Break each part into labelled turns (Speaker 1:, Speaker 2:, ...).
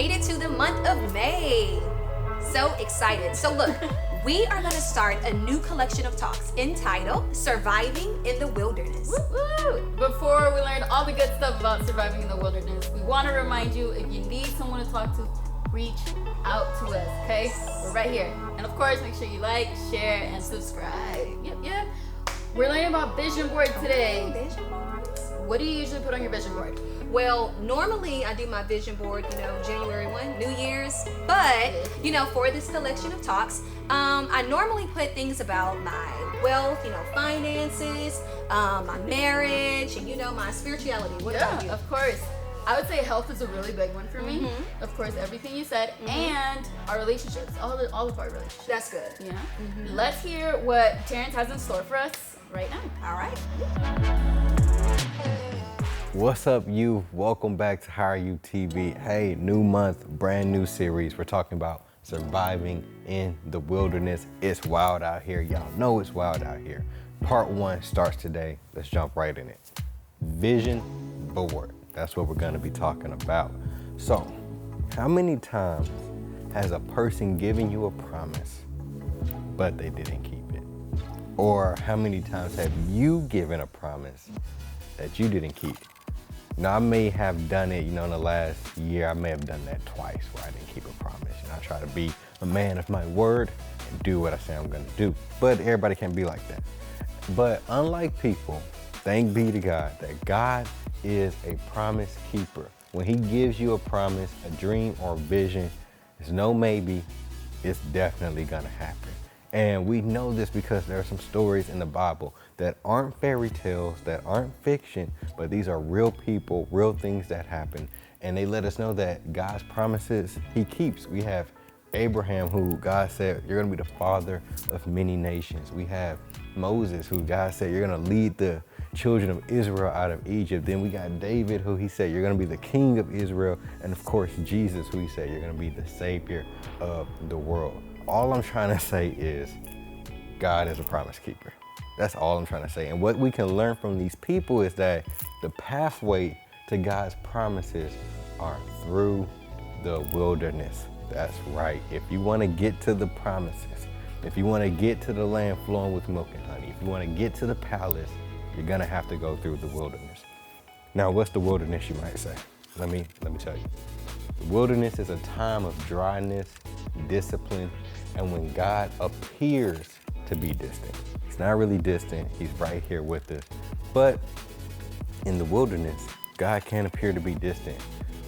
Speaker 1: made it to the month of May. So excited. So look, we are gonna start a new collection of talks entitled Surviving in the Wilderness.
Speaker 2: Woo! Before we learn all the good stuff about surviving in the wilderness, we want to remind you, if you need someone to talk to, reach out to us, okay? We're right here. And of course, make sure you like, share, and subscribe. Yep. We're learning about vision board today.
Speaker 1: Vision boards.
Speaker 2: What do you usually put on your vision board?
Speaker 1: Well, normally I do my vision board, January 1, New Year's. But, for this collection of talks, I normally put things about my wealth, finances, my marriage, and, my spirituality. What about you?
Speaker 2: Of course. I would say health is a really big one for me.
Speaker 1: Mm-hmm.
Speaker 2: Of course, everything you said, and our relationships, all of our relationships.
Speaker 1: That's good.
Speaker 2: Yeah. Let's hear what Terrence has in store for us right now.
Speaker 1: All right.
Speaker 3: What's up, you? Welcome back to Hire You TV. Hey, new month, brand new series. We're talking about surviving in the wilderness. It's wild out here. Y'all know it's wild out here. Part 1 starts today. Let's jump right in it. Vision board. That's what we're going to be talking about. So, how many times has a person given you a promise, but they didn't keep it? Or how many times have you given a promise that you didn't keep? Now, I may have done it, in the last year, I may have done that twice where I didn't keep a promise. I try to be a man of my word and do what I say I'm going to do. But everybody can't be like that. But unlike people, thank be to God that God is a promise keeper. When he gives you a promise, a dream, or a vision, there's no maybe, it's definitely gonna happen. And we know this because there are some stories in the Bible that aren't fairy tales, that aren't fiction, but these are real people, real things that happen. And they let us know that God's promises, he keeps. We have Abraham, who God said, you're gonna be the father of many nations. We have Moses, who God said, you're gonna lead the children of Israel out of Egypt. Then we got David, who he said, you're gonna be the king of Israel. And of course, Jesus, who he said, you're gonna be the savior of the world. All I'm trying to say is God is a promise keeper. That's all I'm trying to say. And what we can learn from these people is that the pathway to God's promises are through the wilderness. That's right. If you wanna get to the promises, if you wanna get to the land flowing with milk and honey, if you wanna get to the palace, you're gonna have to go through the wilderness. Now, what's the wilderness, you might say? Let me tell you. The wilderness is a time of dryness, discipline, and when God appears to be distant. He's not really distant, he's right here with us. But in the wilderness, God can appear to be distant.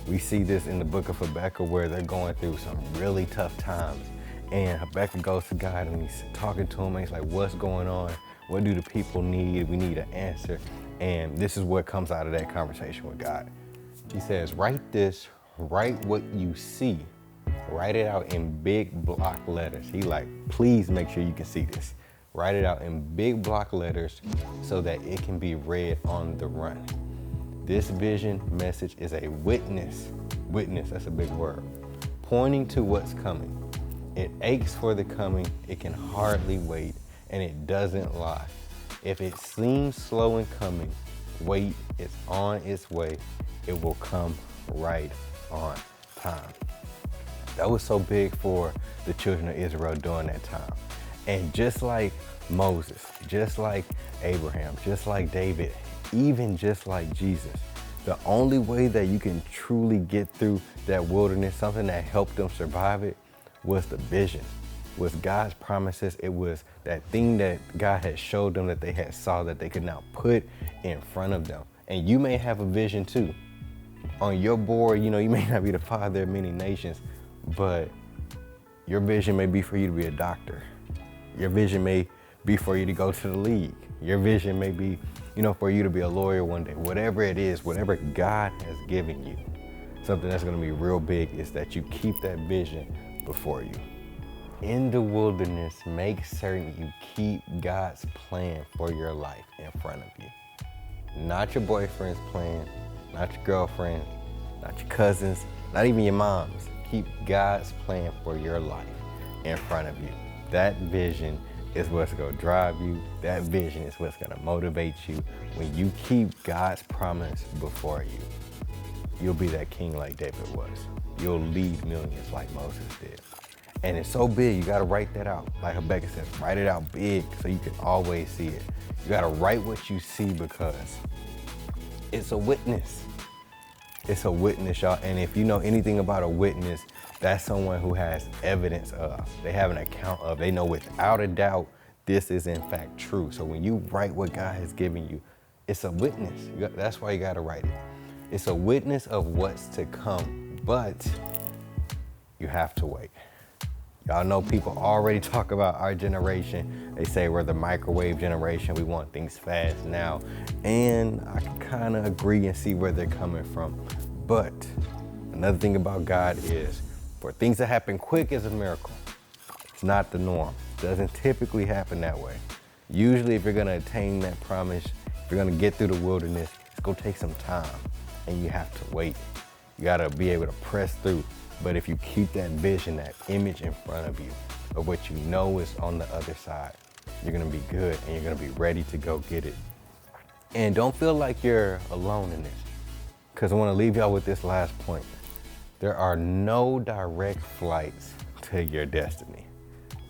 Speaker 3: We see this in the book of Habakkuk where they're going through some really tough times. And Habakkuk goes to God and he's talking to him and he's like, what's going on? What do the people need? We need an answer. And this is what comes out of that conversation with God. He says, write what you see. Write it out in big block letters. He like, please make sure you can see this. Write it out in big block letters so that it can be read on the run. This vision message is a witness. Witness, that's a big word. Pointing to what's coming. It aches for the coming. It can hardly wait. And it doesn't lie. If it seems slow in coming, wait, it's on its way. It will come right on time. That was so big for the children of Israel during that time. And just like Moses, just like Abraham, just like David, even just like Jesus, the only way that you can truly get through that wilderness, something that helped them survive it, was the vision. Was God's promises. It was that thing that God had showed them that they had saw that they could now put in front of them. And you may have a vision too. On your board, you may not be the father of many nations, but your vision may be for you to be a doctor. Your vision may be for you to go to the league. Your vision may be, for you to be a lawyer one day. Whatever it is, whatever God has given you, something that's gonna be real big is that you keep that vision before you. In the wilderness, make certain you keep God's plan for your life in front of you. Not your boyfriend's plan, not your girlfriend, not your cousins, not even your mom's. Keep God's plan for your life in front of you. That vision is what's gonna drive you. That vision is what's gonna motivate you. When you keep God's promise before you, you'll be that king like David was. you'll lead millions like Moses did. And it's so big, you gotta write that out. Like Rebecca says, write it out big so you can always see it. You gotta write what you see because it's a witness. It's a witness, y'all. And if you know anything about a witness, that's someone who has evidence of, they have an account of, they know without a doubt this is in fact true. So when you write what God has given you, it's a witness. That's why you gotta write it. It's a witness of what's to come, but you have to wait. Y'all know people already talk about our generation. They say we're the microwave generation. We want things fast now. And I can kind of agree and see where they're coming from. But another thing about God is for things to happen quick is a miracle. It's not the norm. It doesn't typically happen that way. Usually if you're gonna attain that promise, if you're gonna get through the wilderness, it's gonna take some time and you have to wait. You gotta be able to press through. But if you keep that vision, that image in front of you of what you know is on the other side, you're gonna be good and you're gonna be ready to go get it. And don't feel like you're alone in this, because I wanna leave y'all with this last point. There are no direct flights to your destiny.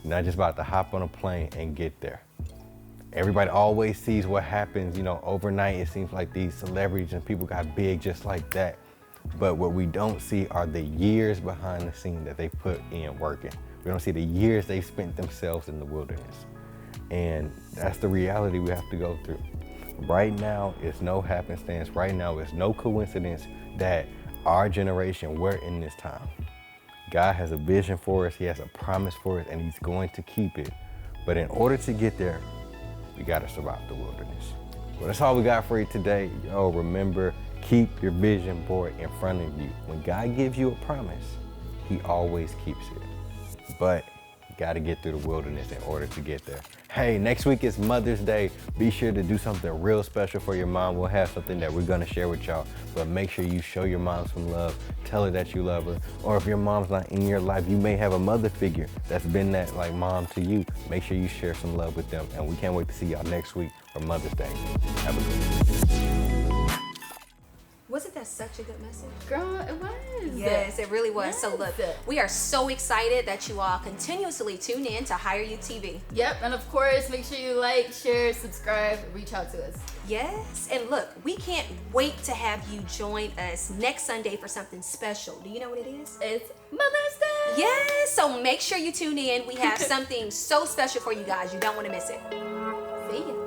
Speaker 3: You're not just about to hop on a plane and get there. Everybody always sees what happens, overnight. It seems like these celebrities and people got big just like that. But what we don't see are the years behind the scene that they put in working. We don't see the years they spent themselves in the wilderness. And that's the reality we have to go through. Right now, it's no happenstance. Right now, it's no coincidence that our generation, we're in this time. God has a vision for us. He has a promise for us, and he's going to keep it. But in order to get there, we gotta survive the wilderness. Well, that's all we got for you today. Yo, remember, keep your vision board in front of you. When God gives you a promise, he always keeps it. But you gotta get through the wilderness in order to get there. Hey, next week is Mother's Day. Be sure to do something real special for your mom. We'll have something that we're gonna share with y'all, but make sure you show your mom some love. Tell her that you love her. Or if your mom's not in your life, you may have a mother figure that's been that like mom to you. Make sure you share some love with them. And we can't wait to see y'all next week for Mother's Day. Have a good one.
Speaker 1: Wasn't that such a good message?
Speaker 2: Girl, it was.
Speaker 1: Yes, it really was.
Speaker 2: Yes.
Speaker 1: So look, we are so excited that you all continuously tune in to Hire You TV.
Speaker 2: Yep, and of course, make sure you like, share, subscribe, reach out to us.
Speaker 1: Yes, and look, we can't wait to have you join us next Sunday for something special. Do you know what it is?
Speaker 2: It's Mother's Day.
Speaker 1: Yes, so make sure you tune in. We have something so special for you guys. You don't want to miss it. See ya.